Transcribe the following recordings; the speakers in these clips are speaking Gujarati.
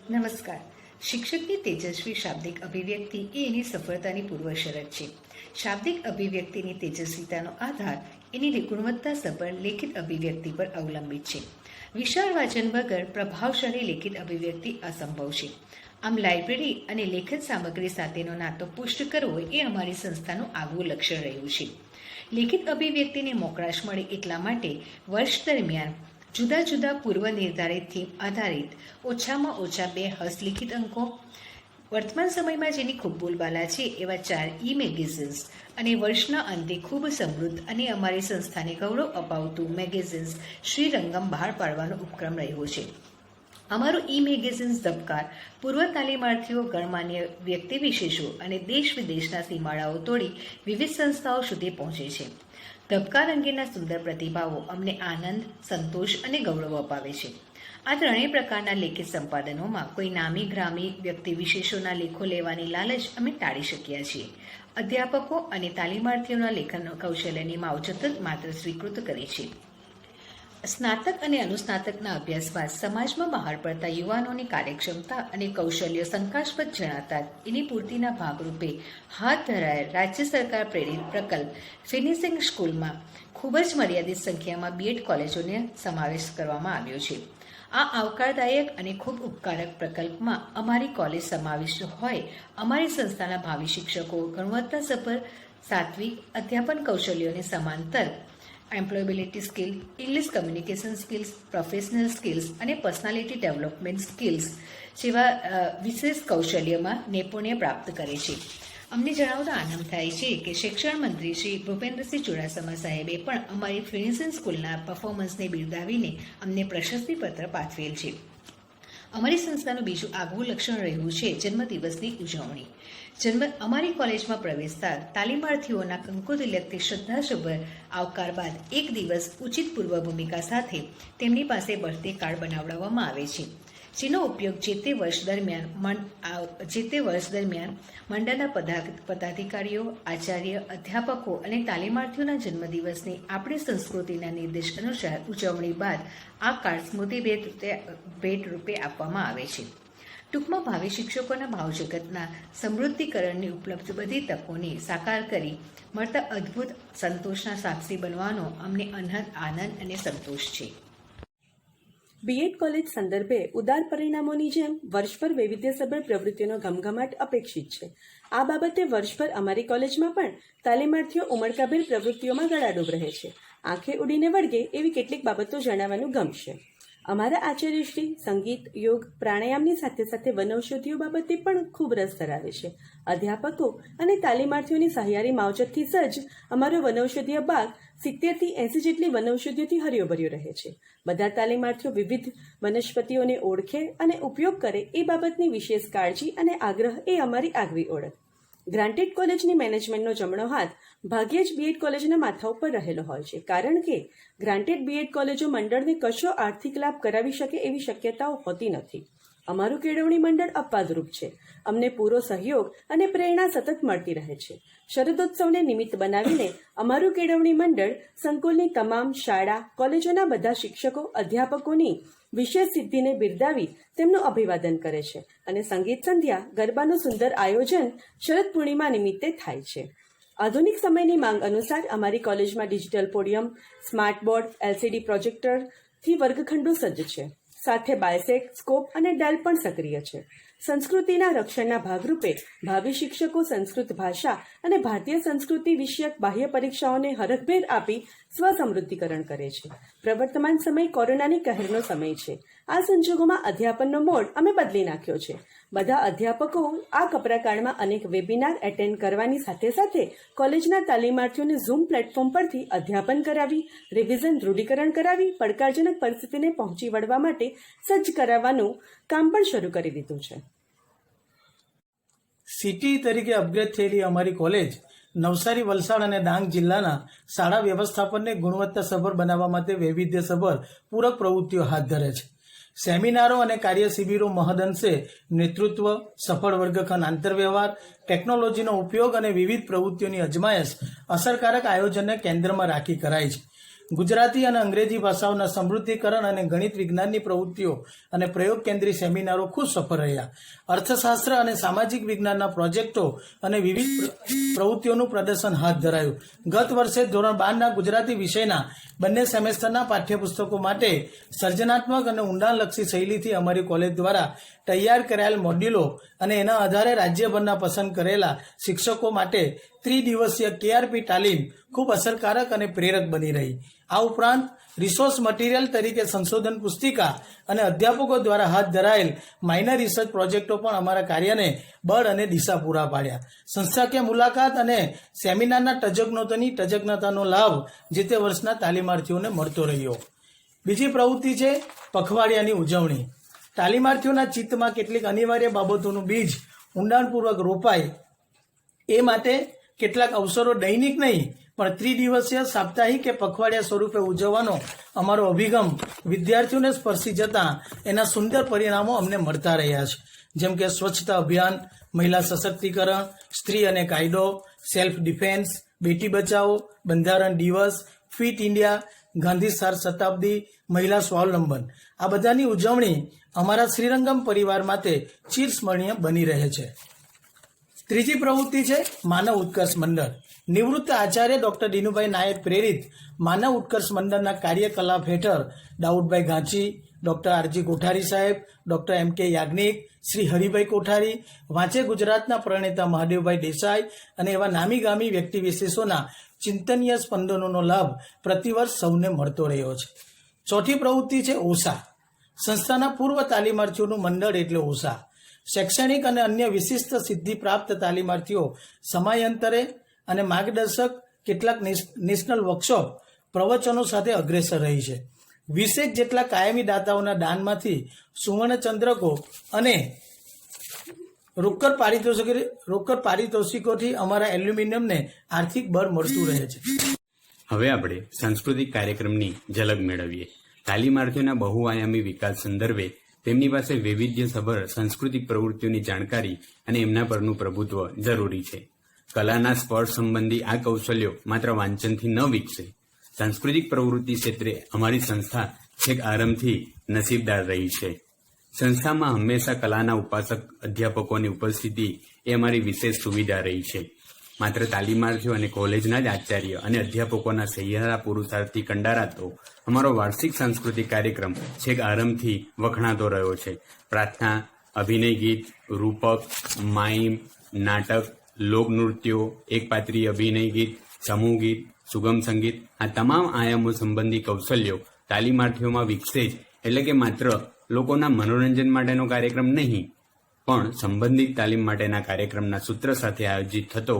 નમસ્કાર. શિક્ષકની તેજસ્વી શાબ્દિક અભિવ્યક્તિ એ એની સફળતાની પૂર્વશરત છે. શાબ્દિક અભિવ્યક્તિની તેજસ્વીતાનો આધાર એની ગુણવત્તાસભર લેખિત અભિવ્યક્તિ પર અવલંબિત છે. વિશાળ વાંચન વગર પ્રભાવશાળી લેખિત અભિવ્યક્તિ અસંભવ છે. આમ લાઇબ્રેરી અને લેખન સામગ્રી સાથેનો નાતો પુષ્ટ કરવો એ અમારી સંસ્થાનું આગવું લક્ષણ રહ્યું છે. લેખિત અભિવ્યક્તિને મોકળાશ મળે એટલા માટે વર્ષ દરમિયાન જુદા જુદા પૂર્વ નિર્ધારિત થીમ આધારિત ઓછામાં ઓછા 2 હસ્તલિખિત અંકો, વર્તમાન સમયમાં જેની ખૂબ બોલબાલા છે એવા 4 મેગેઝિન્સ અને વર્ષના અંતે ખૂબ સમૃદ્ધ અને અમારી સંસ્થાને ગૌરવ અપાવતું મેગેઝિન્સ શ્રીરંગમ બહાર પાડવાનો ઉપક્રમ રહ્યો છે. અમારું મેગેઝિન્સ ધબકાર પૂર્વ તાલીમાર્થીઓ, ગણમાન્ય વ્યક્તિ વિશેષો અને દેશ વિદેશના સીમાડાઓ તોડી વિવિધ સંસ્થાઓ સુધી પહોંચે છે. ધબકાર અંગેના સુંદર પ્રતિભાવો અમને આનંદ, સંતોષ અને ગૌરવ અપાવે છે. આ ત્રણેય પ્રકારના લેખિત સંપાદનોમાં કોઈ નામી ગ્રામી વ્યક્તિ વિશેષોના લેખો લેવાની લાલચ અમે ટાળી શક્યા છીએ. અધ્યાપકો અને તાલીમાર્થીઓના લેખન કૌશલ્યની માવજત માત્ર સ્વીકૃત કરી છે. સ્નાતક અને અનુસ્નાતકના અભ્યાસ બાદ સમાજમાં બહાર પડતા યુવાનોની કાર્યક્ષમતા અને કૌશલ્યો શંકાસ્પદ જણાતા એની પૂર્તિના ભાગરૂપે હાથ ધરાયેલ રાજ્ય સરકાર પ્રેરિત પ્રકલ્પ ફિનિશિંગ સ્કૂલમાં ખૂબ જ મર્યાદિત સંખ્યામાં બીએડ કોલેજોને સમાવેશ કરવામાં આવ્યો છે. આ આવકારદાયક અને ખૂબ ઉપકારક પ્રકલ્પમાં અમારી કોલેજ સમાવિષ્ટ હોય અમારી સંસ્થાના ભાવિ શિક્ષકો ગુણવત્તાસભર સાત્વિક અધ્યાપન કૌશલ્યોને સમાંતર employability skill, English communication skills, professional skills અને પર્સનાલિટી ડેવલપમેન્ટ સ્કિલ્સ જેવા વિશેષ કૌશલ્યમાં નૈપુણ્ય પ્રાપ્ત કરે છે. અમને જણાવતા આનંદ થાય છે કે શિક્ષણ મંત્રી શ્રી ભૂપેન્દ્રસિંહ ચુડાસમા સાહેબે પણ અમારી ફિનિશિંગ સ્કૂલના પરફોર્મન્સને બિરદાવીને અમને પ્રશસ્તિપત્ર પાઠવેલ છે. અમારી સંસ્થાનું બીજું આગવું લક્ષણ રહ્યું છે જન્મદિવસની ઉજવણી. અમારી કોલેજમાં પ્રવેશતા તાલીમાર્થીઓના કંકોતિલકથી શ્રદ્ધાસભર આવકાર બાદ એક દિવસ ઉચિત પૂર્વ ભૂમિકા સાથે તેમની પાસે બર્થડે કાર્ડ બનાવડાવવામાં આવે છે, જેનો ઉપયોગ જે તે વર્ષ દરમિયાન મંડળના પદાધિકારીઓ, આચાર્ય, અધ્યાપકો અને તાલીમાર્થીઓના જન્મદિવસની આપણી સંસ્કૃતિના નિર્દેશ અનુસાર ઉજવણી બાદ આ કાર્ડ સ્મૃતિ ભેટ રૂપે આપવામાં આવે છે. ટૂંકમાં ભાવિ શિક્ષકોના ભાવજગતના સમૃદ્ધિકરણની ઉપલબ્ધ બધી તકોને સાકાર કરી મળતા અદ્ભુત સંતોષના સાક્ષી બનવાનો અમને અનહદ આનંદ અને સંતોષ છે. બીએડ કોલેજ સંદર્ભે ઉદાર પરિણામોની જેમ વર્ષભર વૈવિધ્યસભર પ્રવૃત્તિઓનો ઘમઘમાટ અપેક્ષિત છે. આ બાબતે વર્ષભર અમારી કોલેજમાં પણ તાલીમાર્થીઓ ઉમળકાભેર પ્રવૃત્તિઓમાં ગળાડૂબ રહે છે. આંખે ઉડીને વળગે એવી કેટલીક બાબતો જણાવવાનું ગમશે. અમારા આચાર્યશ્રી સંગીત, યોગ, પ્રાણાયામની સાથે સાથે વનૌષધિઓ બાબતે પણ ખૂબ રસ ધરાવે છે. અધ્યાપકો અને તાલીમાર્થીઓની સહિયારી માવજતથી સજ્જ અમારો વનૌષધીય બાગ 70થી 80 જેટલી વનૌષધિઓથી હર્યોભર્યો રહે છે. બધા તાલીમાર્થીઓ વિવિધ વનસ્પતિઓને ઓળખે અને ઉપયોગ કરે એ બાબતની વિશેષ કાળજી અને આગ્રહ એ અમારી આગવી ઓળખ. ગ્રાન્ટેડ કોલેજની મેનેજમેન્ટનો જમણો હાથ ભાગ્યે જ બીએડ કોલેજના માથા ઉપર રહેલો હોય છે, કારણ કે ગ્રાન્ટેડ બીએડ કોલેજો મંડળને કશો આર્થિક લાભ કરાવી શકે એવી શક્યતાઓ હોતી નથી. અમારું કેળવણી મંડળ અપવાદરૂપ છે. અમને પૂરો સહયોગ અને પ્રેરણા સતત મળતી રહે છે. શરદોત્સવને નિમિત્ત બનાવીને અમારું કેળવણી મંડળ સંકુલની તમામ શાળા, કોલેજોના બધા શિક્ષકો, અધ્યાપકોની વિશેષ સિદ્ધિને બિરદાવી તેમનું અભિવાદન કરે છે અને સંગીત સંધ્યા, ગરબાનું સુંદર આયોજન શરદ પૂર્ણિમા નિમિત્તે થાય છે. આધુનિક સમયની માંગ અનુસાર અમારી કોલેજમાં digital podium, smart board, LCD પ્રોજેક્ટરથી વર્ગખંડો સજ્જ છે. સાથે બાયસેક, સ્કોપ અને ડેલ પણ સક્રિય છે. સંસ્કૃતિના રક્ષણના ભાગરૂપે ભાવિ શિક્ષકો સંસ્કૃત ભાષા અને ભારતીય સંસ્કૃતિ વિષયક બાહ્ય પરીક્ષાઓને હરખભેર આપી સ્વસમૃદ્ધિકરણ કરે છે. પ્રવર્તમાન સમય કોરોનાની કહેરનો સમય છે. આ સંજોગોમાં અધ્યાપનનો મોડ અમે બદલી નાખ્યો છે. બધા અધ્યાપકો આ કપરાકાળમાં અનેક વેબિનાર એટેન્ડ કરવાની સાથે સાથે કોલેજના તાલીમાર્થીઓને ઝૂમ પ્લેટફોર્મ પરથી અધ્યાપન કરાવી, રિવિઝન દૃઢીકરણ કરાવી પડકારજનક પરિસ્થિતિને પહોંચી વળવા માટે સજ્જ કરાવવાનું કામ પણ શરૂ કરી દીધું છે. સિટી તરીકે અપગ્રેડ થયેલી અમારી કોલેજ નવસારી, વલસાડ અને ડાંગ જિલ્લાના શાળા વ્યવસ્થાપનને ગુણવત્તાસભર બનાવવા માટે વૈવિધ્યસભર પૂરક પ્રવૃત્તિઓ હાથ ધરે છે. સેમિનારો અને કાર્ય શિબિરો મહદઅંશે નેતૃત્વ, સફળ વર્ગખંડ આંતરવ્યવહાર, ટેકનોલોજીનો ઉપયોગ અને વિવિધ પ્રવૃત્તિઓની અજમાયશ અસરકારક આયોજનને કેન્દ્રમાં રાખી કરાય છે. ગુજરાતી અને અંગ્રેજી ભાષાઓના સમૃદ્ધિકરણ અને ગણિત વિજ્ઞાનની પ્રવૃત્તિઓ અને પ્રયોગ કેન્દ્રીય સેમિનારો ખૂબ સફળ રહ્યા. અર્થશાસ્ત્ર અને સામાજિક વિજ્ઞાનના પ્રોજેક્ટો અને વિવિધ પ્રવૃત્તિઓનું પ્રદર્શન હાથ ધરાયું. ગત વર્ષે ધોરણ 12ના ગુજરાતી વિષયના બંને સેમેસ્ટરના પાઠ્યપુસ્તકો માટે સર્જનાત્મક અને ઊંડાણલક્ષી શૈલીથી અમારી કોલેજ દ્વારા તૈયાર કરાયેલ મોડ્યુલો અને એના આધારે રાજ્યભરના પસંદ કરેલા શિક્ષકો માટે ત્રિદિવસીય કેઆરપી તાલીમ ખૂબ અસરકારક અને પ્રેરક બની રહી. આ ઉપરાંત રિસોર્સ મટીરિયલ તરીકે સંશોધન પુસ્તિકા અને અધ્યાપકો દ્વારા હાથ ધરાયેલ માઇનર રિસર્ચ પ્રોજેક્ટો પણ અમારા કાર્યને બળ અને દિશા પૂરા પાડ્યા. સંસ્થાકીય મુલાકાત અને સેમિનારના તજજ્ઞતાનો લાભ જે તે વર્ષના તાલીમાર્થીઓને મળતો રહ્યો. બીજી પ્રવૃત્તિ છે પખવાડિયાની ઉજવણી. તાલીમાર્થીઓના ચિત્તમાં કેટલીક અનિવાર્ય બાબતોનું બીજ ઊંડાણપૂર્વક રોપાય એ માટે કેટલાક અવસરો દૈનિક નહીં પણ ત્રિદિવસીય સાપ્તાહિક કે પખવાડિયા સ્વરૂપે ઉજવવાનો અમારો અભિગમ વિદ્યાર્થીઓને સ્પર્શી જતાં એના સુંદર પરિણામો અમને મળતા રહ્યા છે. જેમ કે સ્વચ્છતા અભિયાન, મહિલા સશક્તિકરણ, સ્ત્રી અને કાયદો, સેલ્ફ ડિફેન્સ, બેટી બચાવો, બંધારણ દિવસ, ફિટ ઇન્ડિયા, ગાંધી શતાબ્દી, મહિલા સ્વાવલંબન. આ બધાની ઉજવણી અમારા શ્રીરંગમ પરિવાર માટે ચિરસ્મરણીય બની રહે છે. ત્રીજી પ્રવૃત્તિ છે માનવ ઉત્કર્ષ મંડળ. નિવૃત્ત આચાર્ય ડોક્ટર દિનુભાઈ નાયક પ્રેરિત માનવ ઉત્કર્ષ મંડળના કાર્યકલાપ હેઠળ દાઉદભાઈ ઘાંચી, ડોક્ટર આરજી કોઠારી સાહેબ, ડોક્ટર એમ કે યાજ્ઞિક, શ્રી હરિભાઈ કોઠારી, વાંચે ગુજરાતના પ્રણેતા મહાદેવભાઈ દેસાઈ અને એવા નામી ગામી વ્યક્તિ વિશેષોના ચિંતનીય સ્પંદનોનો લાભ પ્રતિવર્ષ સૌને મળતો રહ્યો છે. ચોથી પ્રવૃત્તિ છે ઓસા. સંસ્થાના પૂર્વ તાલીમાર્થીઓનું મંડળ એટલે ઓસા. શૈક્ષણિક અને અન્ય વિશિષ્ટ સિદ્ધિ પ્રાપ્ત તાલીમાર્થીઓ સમયાંતરે અને માર્ગદર્શક કેટલાક નેશનલ વર્કશોપ પ્રવચનો સાથે અગ્રેસર રહી છે. 20 જેટલા કાયમી દાતાઓના દાનમાંથી સુવર્ણચંદ્રકો અને રોકડ પારિતોષિકોથી અમારા એલ્યુમિનિયમને આર્થિક બળ મળતું રહે છે. હવે આપણે સાંસ્કૃતિક કાર્યક્રમની ઝલક મેળવીએ. તાલીમાર્થીઓના બહુઆયામી વિકાસ સંદર્ભે તેમની પાસે વૈવિધ્યસભર સાંસ્કૃતિક પ્રવૃત્તિઓની જાણકારી અને એમના પરનું પ્રભુત્વ જરૂરી છે. કલાના સ્પર્શ સંબંધી આ કૌશલ્યો માત્ર વાંચનથી ન વિકસે. સાંસ્કૃતિક પ્રવૃત્તિ ક્ષેત્રે અમારી સંસ્થા છેક આરંભથી નસીબદાર રહી છે. સંસ્થામાં હંમેશા કલાના ઉપાસક અધ્યાપકોની ઉપસ્થિતિ એ અમારી વિશેષ સુવિધા રહી છે. માત્ર તાલીમાર્થીઓ અને કોલેજના જ આચાર્ય અને અધ્યાપકોના સહિયારા પુરુષાર્થથી કંડારાતો અમારો વાર્ષિક સાંસ્કૃતિક કાર્યક્રમ છેક આરંભથી વખણાતો રહ્યો છે. પ્રાર્થના, અભિનય ગીત, રૂપક, માઇમ, નાટક, લોકનૃત્યો, એકપાત્રીય અભિનય ગીત, સમૂહ ગીત, સુગમ સંગીત આ તમામ આયામો સંબંધી કૌશલ્યો તાલીમાર્થીઓમાં વિકસે જ એટલે કે માત્ર લોકોના મનોરંજન માટેનો કાર્યક્રમ નહીં પણ સંબંધિત તાલીમ માટેના કાર્યક્રમના સૂત્ર સાથે આયોજિત થતો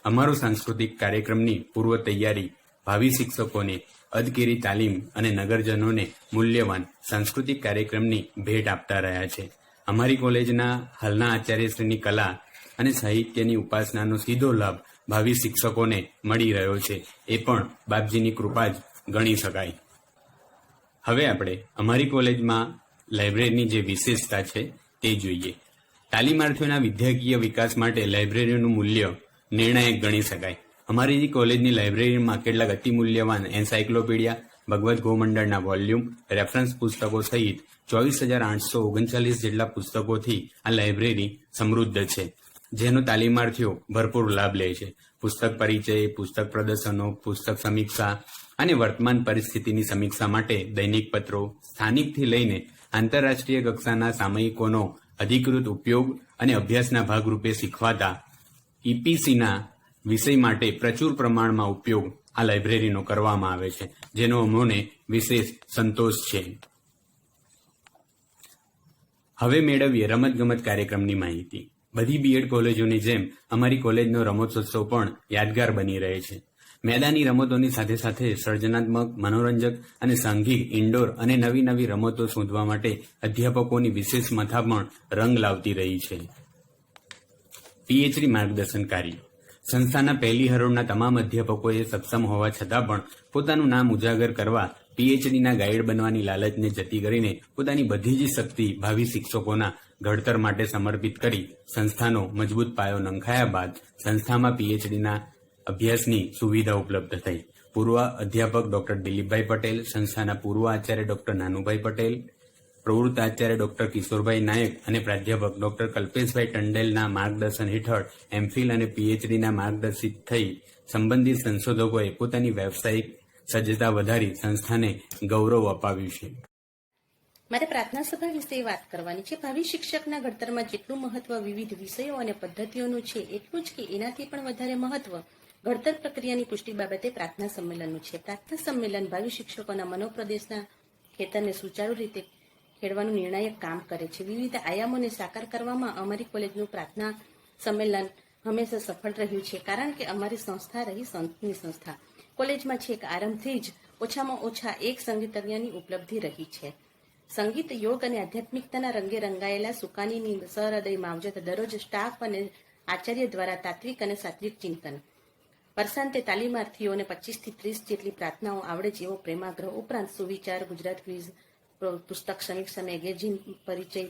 અમારો સાંસ્કૃતિક કાર્યક્રમની પૂર્વ તૈયારી ભાવિ શિક્ષકોને અદકેરી તાલીમ અને નગરજનોને મૂલ્યવાન સાંસ્કૃતિક કાર્યક્રમની ભેટ આપતા રહ્યા છે. અમારી કોલેજના હાલના આચાર્યશ્રીની કલા અને સાહિત્યની ઉપાસનાનો સીધો લાભ ભાવિ શિક્ષકોને મળી રહ્યો છે. એ પણ બાપજીની કૃપા જ ગણી શકાય. હવે આપણે અમારી કોલેજમાં લાઇબ્રેરીની જે વિશેષતા છે તે જોઈએ. તાલીમાર્થીઓના વિદ્યાકીય વિકાસ માટે લાઇબ્રેરીનું મૂલ્ય નિર્ણાયક ગણી શકાય. અમારી કોલેજની લાઇબ્રેરીમાં કેટલાક અતિમૂલ્યવાન એન્સાયક્લોપીડિયા, ભગવદ્ ગોમંડળના વોલ્યુમ, રેફરન્સ પુસ્તકો સહિત 24,839 જેટલા પુસ્તકોથી આ લાઇબ્રેરી સમૃદ્ધ છે, જેનો તાલીમાર્થીઓ ભરપૂર લાભ લે છે. પુસ્તક પરિચય, પુસ્તક પ્રદર્શનો, પુસ્તક સમીક્ષા અને વર્તમાન પરિસ્થિતિની સમીક્ષા માટે દૈનિક પત્રો, સ્થાનિકથી લઈને આંતરરાષ્ટ્રીય કક્ષાના સામયિકોનો અધિકૃત ઉપયોગ અને અભ્યાસના ભાગરૂપે શીખવાતા ઈપીસીના વિષય માટે પ્રચુર પ્રમાણમાં ઉપયોગ આ લાઇબ્રેરીનો કરવામાં આવે છે, જેનો અમોને વિશેષ સંતોષ છે. હવે મેળવીએ રમતગમત કાર્યક્રમની માહિતી. બધી બીએડ કોલેજોની જેમ અમારી કોલેજનો રમતોત્સવ પણ યાદગાર બની રહે છે. મેદાની રમતોની સાથે સાથે સર્જનાત્મક, મનોરંજક અને સાંઘિક ઇન્ડોર અને નવી નવી રમતો શોધવા માટે અધ્યાપકોની વિશેષ મથામણ રંગ લાવતી રહી છે. પીએચડી માર્ગદર્શન કાર્ય. સંસ્થાના પહેલી હરોળના તમામ અધ્યાપકોએ સક્ષમ હોવા છતાં પણ પોતાનું નામ ઉજાગર કરવા પીએચડીના ગાઈડ બનવાની લાલચને જતી કરીને પોતાની બધી જ શક્તિ ભાવિ શિક્ષકોના ઘડતર માટે સમર્પિત કરી સંસ્થાનો મજબૂત પાયો નંખાયા બાદ સંસ્થામાં પીએચડીના અભ્યાસની સુવિધા ઉપલબ્ધ થઈ. પૂર્વ અધ્યાપક ડોક્ટર દિલીપભાઈ પટેલ, સંસ્થાના પૂર્વ આચાર્ય ડોક્ટર નાનુભાઈ પટેલ, પ્રવૃત્ત આચાર્ય ડોક્ટર કિશોરભાઈ નાયક અને પ્રાધ્યાપક ડોક્ટર કલ્પેશભાઈ ટંડેલના માર્ગદર્શન હેઠળ એમફિલ અને પીએચડીના માર્ગદર્શિત થઈ સંબંધિત સંશોધકોએ પોતાની વ્યવસાયિક સજ્જતા વધારી સંસ્થાને ગૌરવ અપાવ્યું છે. મારે પ્રાર્થના સભા વિશે વાત કરવાની છે. ભાવિ શિક્ષકના ઘડતરમાં જેટલું મહત્વ વિવિધ વિષયો અને પદ્ધતિઓનું છે, એટલું જ કે એનાથી પણ વધારે મહત્વ ઘડતર પ્રક્રિયાની પુષ્ટિ બાબતે પ્રાર્થના સંમેલનનું છે. પ્રાર્થના સંમેલન ભાવિ શિક્ષકોના મનોપ્રદેશના ખેતરને સુચારુ રીતે ખેડવાનું નિર્ણાયક કામ કરે છે. વિવિધ આયામોને સાકાર કરવામાં અમારી કોલેજનું પ્રાર્થના સંમેલન હંમેશા સફળ રહ્યું છે, કારણ કે અમારી સંસ્થા રહી સંતની સંસ્થા. કોલેજમાં છેક આરંભથી જ ઓછામાં ઓછા એક સંગીતજ્ઞની ઉપલબ્ધિ રહી છે. સંગીત, યોગ અને આધ્યાત્મિકતાના રંગે રંગાયેલા સુકાનીની સહૃદય માવજત દરરોજ સ્ટાફ અને આચાર્ય દ્વારા તાત્વિક અને સાત્વિક ચિંતન. વર્ષાંતે તાલીમાર્થીઓને 25 થી 30 જેટલી પ્રાર્થનાઓ આવડે જેવો પ્રેમાગ્રહ ઉપરાંત સુવિચાર, ગુજરાત ક્વિઝ, પુસ્તક સમીક્ષા, મેગેઝિન પરિચય,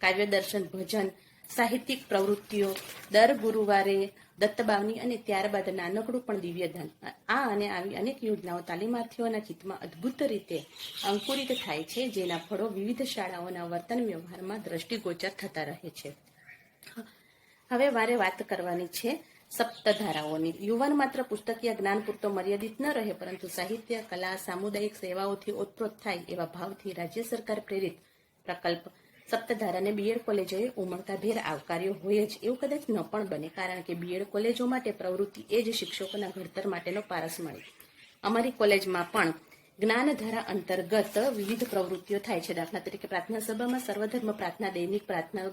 કાવ્ય દર્શન, ભજન, સાહિત્યિક પ્રવૃત્તિઓ, દર ગુરુવારે દત્તબાવની અને ત્યારબાદ નાનકડું પણ દિવ્યદાન. આ અને આવી અનેક યોજનાઓ તાલીમાર્થીઓના ચિત્તમાં અદ્ભુત રીતે અંકુરિત થાય છે, જેના ફળો વિવિધ શાળાઓના વર્તન વ્યવહારમાં દ્રષ્ટિગોચર થતા રહે છે. હવે મારે વાત કરવાની છે સપ્તધારાઓની. યુવાન માત્ર પુસ્તકીય જ્ઞાન પૂરતો મર્યાદિત ન રહે, પરંતુ સાહિત્ય, કલા, સામુદાયિક સેવાઓથી ઓતપ્રોત થાય એવા ભાવથી રાજ્ય સરકાર પ્રેરિત પ્રકલ્પ સપ્તધારાને બીએડ કોલેજોએ ઉમળકાભેર આવકાર્યો હોય જ એવું કદાચ ન પણ બને, કારણ કે બીએડ કોલેજો માટે પ્રવૃત્તિ એ જ શિક્ષકોના ઘડતર માટેનો પારસમણી. અમારી કોલેજમાં પણ જ્ઞાનધારા અંતર્ગત વિવિધ પ્રવૃત્તિઓ થાય છે. દાખલા તરીકે પ્રાર્થના સભામાં સર્વધર્મ પ્રાર્થના, દૈનિક પ્રાર્થના,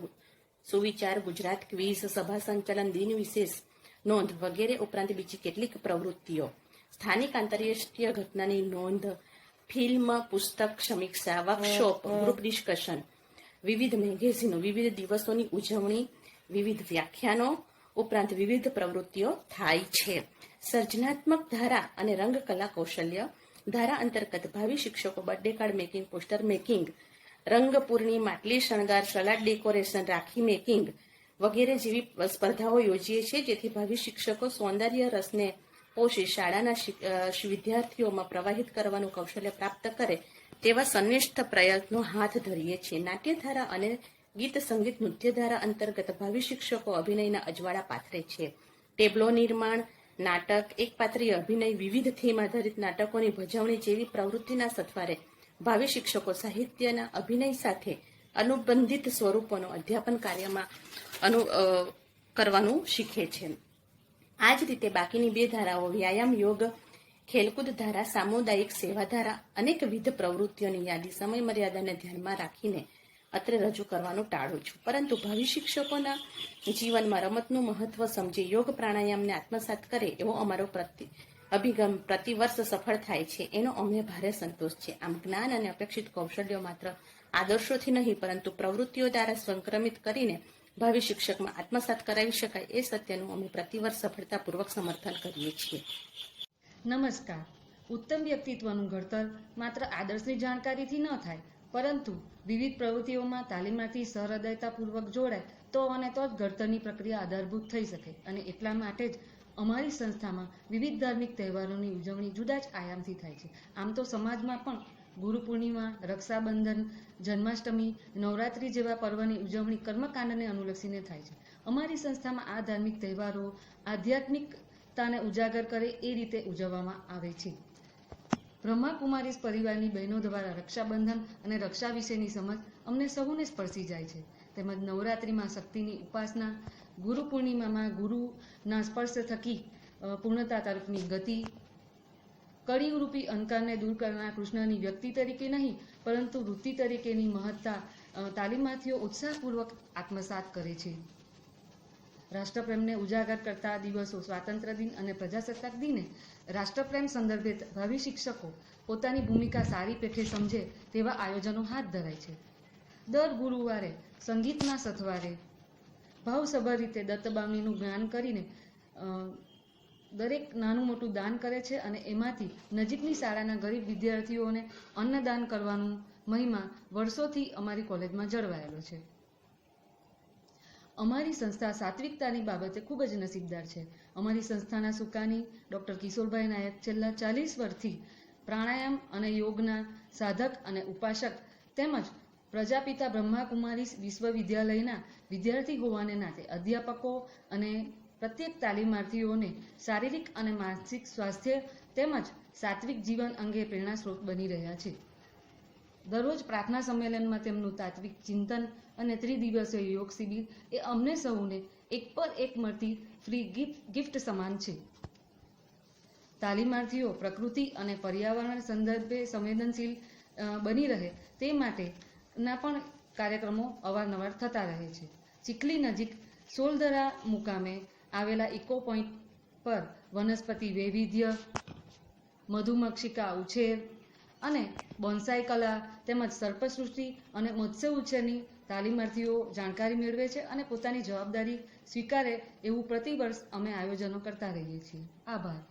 સુવિચાર, ગુજરાત ક્વિઝ, સભા સંચાલન, દિન વિશેષ નોંધ વગેરે ઉપરાંત બીજી કેટલીક પ્રવૃત્તિઓ. સ્થાનિક આંતરરાષ્ટ્રીય ઘટનાની નોંધ, ફિલ્મ, પુસ્તક સમીક્ષા, વર્કશોપ, ગ્રુપ ડિસ્કશન, વિવિધ મેગેઝિનો, વિવિધ દિવસોની ઉજવણી, વિવિધ વ્યાખ્યાનો ઉપરાંત વિવિધ પ્રવૃત્તિઓ થાય છે. સર્જનાત્મક ધારા અને રંગકલા કૌશલ્ય ધારા અંતર્ગત ભાવિ શિક્ષકો birthday card making, poster making, રંગપૂર્ણી, માટલી શણગાર, સલાડ ડેકોરેશન, રાખી મેકિંગ વગેરે જેવી સ્પર્ધાઓ યોજીએ છીએ, જેથી ભાવિ શિક્ષકો સૌંદર્ય રસને પોષી શાળાના વિદ્યાર્થીઓમાં પ્રવાહિત કરવાનું કૌશલ્ય પ્રાપ્ત કરે તેવા સંનિષ્ઠ પ્રયત્નો હાથ ધરીએ છીએ. નાટ્યધારા અને ગીત સંગીત નૃત્યધારા અંતર્ગત ભાવિ શિક્ષકો અભિનયના અજવાળા પાથરે છે. ટેબ્લો નિર્માણ, નાટક, એકપાત્રીય અભિનય, વિવિધ થીમ આધારિત નાટકોની ભજવણી જેવી પ્રવૃત્તિના સથવારે ભાવિ શિક્ષકો સાહિત્યના અભિનય સાથે અનુબંધિત સ્વરૂપોનો અધ્યાપન કાર્યમાં કરવાનું શીખે છે. આ જ રીતે બાકીની બે ધારાઓ વ્યાયામ, યોગ, ખેલકૂદ ધારા, સામુદાયિક સેવા ધારા અનેકવિધ પ્રવૃત્તિઓની યાદી સમય મર્યાદાને ધ્યાનમાં રાખીને અત્રે રજૂ કરવાનું ટાળું છું. પરંતુ ભાવિ શિક્ષકોના જીવનમાં રમતનું મહત્વ સમજી યોગ પ્રાણાયામને આત્મસાત કરે એવો અમારો અભિગમ પ્રતિવર્ષ સફળ થાય છે, એનો અમને ભારે સંતોષ છે. આમ જ્ઞાન અને અપેક્ષિત કૌશલ્યો માત્ર આદર્શોથી નહીં, પરંતુ પ્રવૃત્તિઓ દ્વારા સંક્રમિત કરીને ભાવિ શિક્ષકમાં આત્મસાત કરાવી શકાય એ સત્યનું અમે પ્રતિવર્ષ સફળતાપૂર્વક સમર્થન કરીએ છીએ. નમસ્કાર. ઉત્તમ વ્યક્તિત્વનું ઘડતર માત્ર આદર્શની જાણકારીથી ન થાય, પરંતુ વિવિધ પ્રવૃત્તિઓમાં તાલીમાર્થી સહૃદયતાપૂર્વક જોડાય તો જ ઘડતરની પ્રક્રિયા આધારભૂત થઈ શકે. અને એટલા માટે જ અમારી સંસ્થામાં વિવિધ ધાર્મિક તહેવારોની ઉજવણી જુદા જ આયામથી થાય છે. આમ તો સમાજમાં પણ ગુરુ પૂર્ણિમા, રક્ષાબંધન, જન્માષ્ટમી, નવરાત્રી જેવા પર્વની ઉજવણી કર્મકાંડને અનુલક્ષીને થાય છે. અમારી સંસ્થામાં આ ધાર્મિક તહેવારો આધ્યાત્મિકતાને ઉજાગર કરે એ રીતે ઉજવવામાં આવે છે. બ્રહ્માકુમારીસ પરિવારની બહેનો દ્વારા રક્ષાબંધન અને રક્ષા વિશેની સમજ અમને સૌને સ્પર્શી જાય છે. તેમજ નવરાત્રિમાં શક્તિની ઉપાસના, ગુરુ પૂર્ણિમામાં ગુરુના સ્પર્શ થકી પૂર્ણતા તરફની ગતિ, કળિયુગરૂપી અંધકારને દૂર કરનાર કૃષ્ણની વ્યક્તિ તરીકે નહીં, પરંતુ વૃત્તિ તરીકેની મહત્તા તાલીમાર્થીઓ ઉત્સાહપૂર્વક આત્મસાત કરે છે. રાષ્ટ્રપ્રેમને ઉજાગર કરતા દિવસો સ્વાતંત્ર્ય દિન અને પ્રજાસત્તાક દિને રાષ્ટ્રપ્રેમ સંદર્ભે ભાવિ શિક્ષકો પોતાની ભૂમિકા સારી પેઠે સમજે તેવા આયોજનો હાથ ધરાય છે. દર ગુરુવારે સંગીતના સથવારે ભાવસભર રીતે દત્તબાવનીનું જ્ઞાન કરીને દરેક નાનું મોટું દાન કરે છે અને એમાંથી નજીકની શાળાના ગરીબ વિદ્યાર્થીઓને અન્નદાન કરવાનું મહિમા વર્ષોથી અમારી કોલેજમાં જળવાયેલો છે. અમારી સંસ્થા સાત્વિકતાની બાબતે ખૂબ જ નસીબદાર છે. અમારી સંસ્થાના સુકાની ડૉક્ટર કિશોરભાઈ નાયક છેલ્લા 40 વર્ષથી પ્રાણાયામ અને યોગના સાધક અને ઉપાસક તેમજ પ્રજાપિતા બ્રહ્માકુમારી વિશ્વવિદ્યાલયના વિદ્યાર્થી હોવાને નાતે અધ્યાપકો અને પ્રત્યેક તાલીમાર્થીઓને શારીરિક અને માનસિક સ્વાસ્થ્ય તેમજ સાત્વિક જીવન અંગે પ્રેરણા સ્ત્રોત બની રહ્યા છે. દરરોજ પ્રાર્થના સંમેલનમાં તેમનું તાત્વિક ચિંતન અને ત્રિદિવસીય યોગ શિબિર એ અમને સૌને એક પર એક મળતી ફ્રી ગિફ્ટ સમાન છે. તાલીમાર્થીઓ પ્રકૃતિ અને પર્યાવરણ સંદર્ભે સંવેદનશીલ બની રહે તે માટેના પણ કાર્યક્રમો અવારનવાર થતા રહે છે. ચીખલી નજીક સોલદરા મુકામે આવેલા ઇકો પોઈન્ટ પર વનસ્પતિ વૈવિધ્ય, મધુમક્ષિકા ઉછેર અને બોન્સાઈ કલા તેમજ સર્પસૃષ્ટિ અને મત્સ્ય ઉછેરની તાલીમાર્થીઓ જાણકારી મેળવે છે અને પોતાની જવાબદારી સ્વીકારે એવું પ્રતિવર્ષ અમે આયોજનો કરતા રહીએ છીએ. આભાર.